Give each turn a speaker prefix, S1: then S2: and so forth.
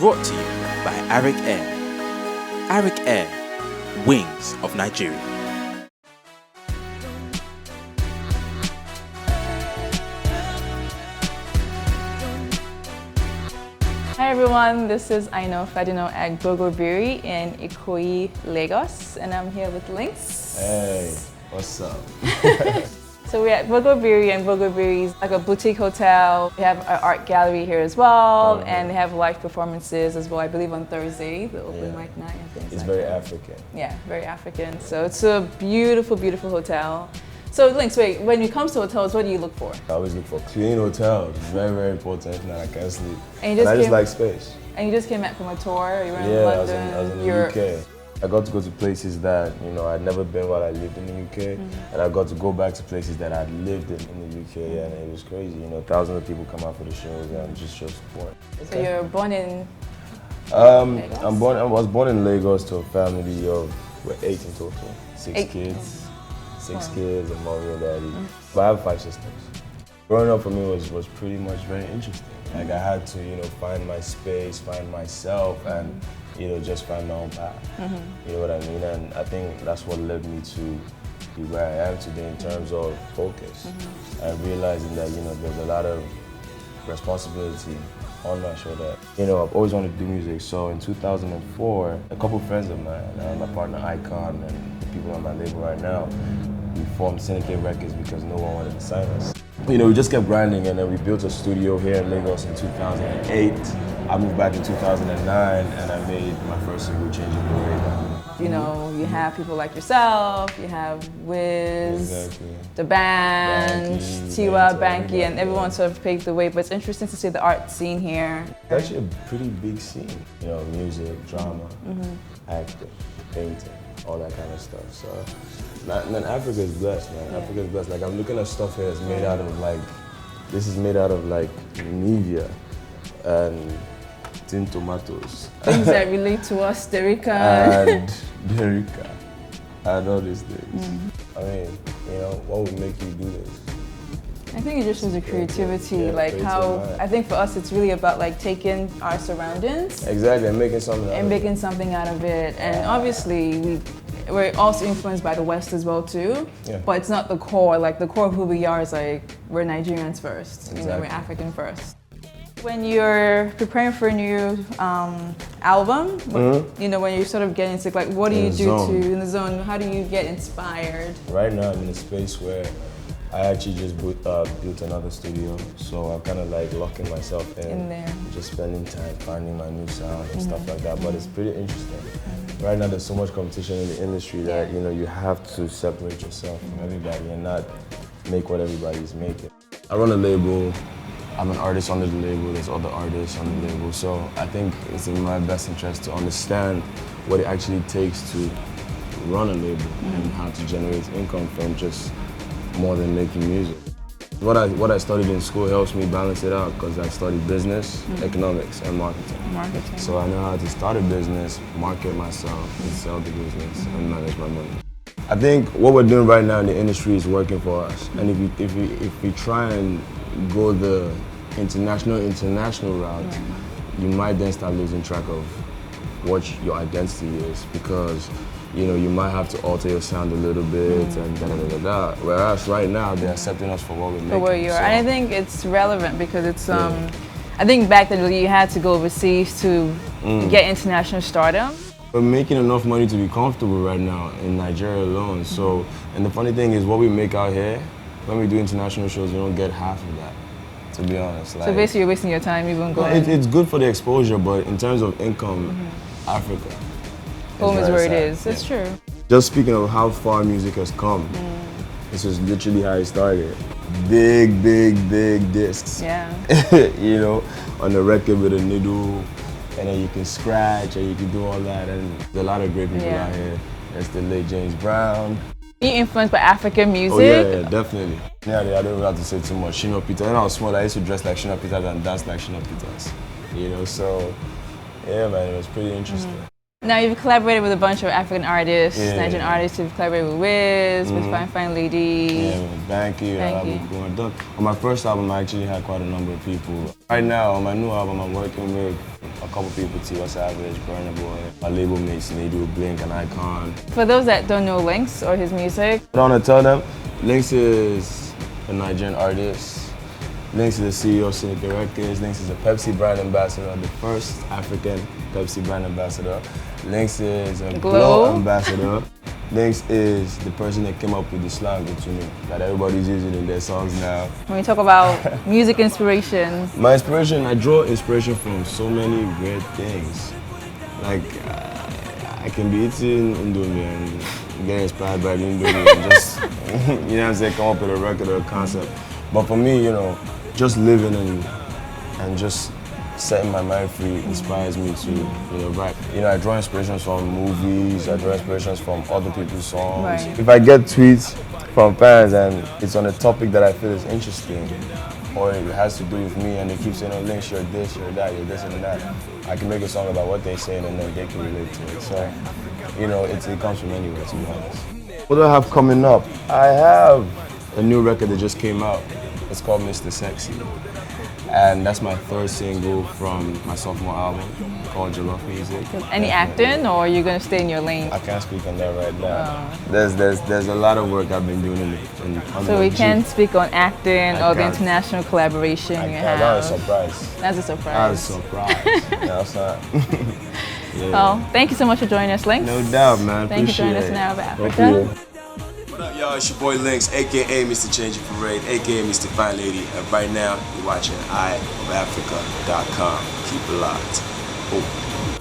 S1: brought to you by Arik Air. Arik Air, wings of Nigeria.
S2: Hi everyone, this is Aina Fadina at Bogobiri in Lagos, and I'm here with LYNXXX.
S3: Hey, what's up?
S2: So we're at Bogobiri, and Bogobiri is like a boutique hotel. We have an art gallery here as well, and they have live performances as well. I believe on Thursday, the open mic night and things
S3: It's
S2: like
S3: very
S2: that.
S3: African.
S2: Yeah, very African. So it's a beautiful, beautiful hotel. So LYNXXX, wait, when it comes to hotels, what do you look for?
S3: I always look for clean hotels. It's very, very important. If not, I can't sleep.
S2: And
S3: I just like space.
S2: And you just came back from a tour? You were in
S3: London?
S2: London?
S3: I was in the UK. I got to go to places that, you know, I'd never been while I lived in the UK. And I got to go back to places that I'd lived in the UK, and it was crazy. You know, thousands of people come out for the shows and just show support.
S2: So you're born in
S3: Lagos? I was born in Lagos to a family of, we're 8 in total, 6 kids. 6 kids and mommy and daddy. But I have 5 sisters. Growing up for me was pretty much very interesting. Like I had to, you know, find my space, find myself, and you know, just find my own path. You know what I mean? And I think that's what led me to be where I am today in terms of focus. And realizing that, you know, there's a lot of responsibility on my shoulder. You know, I've always wanted to do music. So in 2004, a couple friends of mine, my partner Icon and the people on my label right now, we formed Syndica8 because no one wanted to sign us. You know, we just kept grinding, and then we built a studio here in Lagos in 2008. I moved back in 2009, and I made my first single, Changing the Way.
S2: You know, you have people like yourself, you have Wiz, the band, Tiwa, Banky, and everyone sort of paved the way. But it's interesting to see the art scene here.
S3: It's actually a pretty big scene. You know, music, drama, acting, painting, all that kind of stuff. So, man, Africa is blessed, man. Africa is blessed. Like, I'm looking at stuff here that's made out of, like, this is made out of, like, Nivea and tin tomatoes.
S2: Things that relate to us, Derica.
S3: And Derica. And all these things. I mean, you know, what would make you do this?
S2: I think it just was the creativity, like how, I think for us it's really about like taking our surroundings.
S3: Exactly, and making something
S2: out of it. And obviously we're also influenced by the West as well too. But it's not the core, like the core of who we are is like, we're Nigerians first, you know, we're African first. When you're preparing for a new album, you know, when you're sort of getting sick, like what do you do in the zone? How do you get inspired?
S3: Right now I'm in a space where I actually just built another studio, so I'm kind of like locking myself in there, just spending time finding my new sound and stuff like that. But it's pretty interesting. Right now there's so much competition in the industry that, you know, you have to separate yourself from everybody and not make what everybody's making. I run a label. I'm an artist under the label, there's other artists on the label, so I think it's in my best interest to understand what it actually takes to run a label and how to generate income from just more than making music. What I studied in school helps me balance it out because I studied business, economics, and marketing. So I know how to start a business, market myself, and sell the business, and manage my money. I think what we're doing right now in the industry is working for us, and if we try and go the international route, you might then start losing track of what your identity is, because you know, you might have to alter your sound a little bit and da-da-da-da-da. Whereas right now, they're accepting us for what we're making.
S2: For what you are. And I think it's relevant because it's, I think back then you had to go overseas to get international stardom.
S3: We're making enough money to be comfortable right now in Nigeria alone. So, and the funny thing is what we make out here, when we do international shows, we don't get half of that, to be honest.
S2: Like, so basically you're wasting your time even going.
S3: It's good for the exposure, but in terms of income, Africa.
S2: Home is where it is. That's true.
S3: Just speaking of how far music has come, this is literally how it started. Big discs.
S2: Yeah.
S3: You know, on the record with a needle, and then you can scratch and you can do all that. And there's a lot of great people out here. There's the late James Brown.
S2: Are you influenced by African music?
S3: Oh yeah, definitely. Yeah, I don't have to say too much. Shina Peters. When I was small, I used to dress like Shina Peters and dance like Shina Peters. You know, so yeah, man, it was pretty interesting.
S2: Now you've collaborated with a bunch of African artists, Nigerian artists. You've collaborated with Wiz, with Fine Fine Lady.
S3: Yeah, with Banky. On my first album, I actually had quite a number of people. Right now, on my new album, I'm working with a couple people, T.Y. Savage, Burna Boy, my label mates, and they do Blink and Icon.
S2: For those that don't know Lynx or his music,
S3: I want to tell them, Lynx is a Nigerian artist. Lynx is the CEO of Syndica8. Lynx is a Pepsi brand ambassador, the first African Pepsi brand ambassador. Lynx is a Glow ambassador. Lynx is the person that came up with the slang me that everybody's using in their songs now.
S2: When we talk about music inspiration.
S3: My inspiration, I draw inspiration from so many weird things. Like, I can be eating Indomie and get inspired by the Indomie and just, you know what I'm saying, come up with a record or a concept. But for me, you know, just living and just setting my mind free inspires me to, you know, write. You know, I draw inspirations from movies, I draw inspirations from other people's songs. Right. If I get tweets from fans and it's on a topic that I feel is interesting, or it has to do with me and they keep saying, oh, Lynx, you're this, you're that, you're this and that, I can make a song about what they're saying and then they can relate to it. So, you know, it comes from anywhere, to be honest. What do I have coming up? I have a new record that just came out. It's called Mr. Sexy. And that's my third single from my sophomore album called Jollof Music.
S2: Any acting, or are you going to stay in your lane?
S3: I can't speak on that right now. There's a lot of work I've been doing
S2: so we can't speak on acting or the international collaboration you have.
S3: That's a surprise.
S2: That's a surprise.
S3: That's a surprise. That's not.
S2: Yeah. Well, thank you so much for joining us, Lynx.
S3: No doubt, man.
S2: Thank you for joining us in Out of Africa.
S1: What up, y'all? It's your boy Lynx, aka Mr. Change Your Parade, aka Mr. Fine Lady, and right now you're watching EyeOfAfrica.com. Keep it locked. Oh.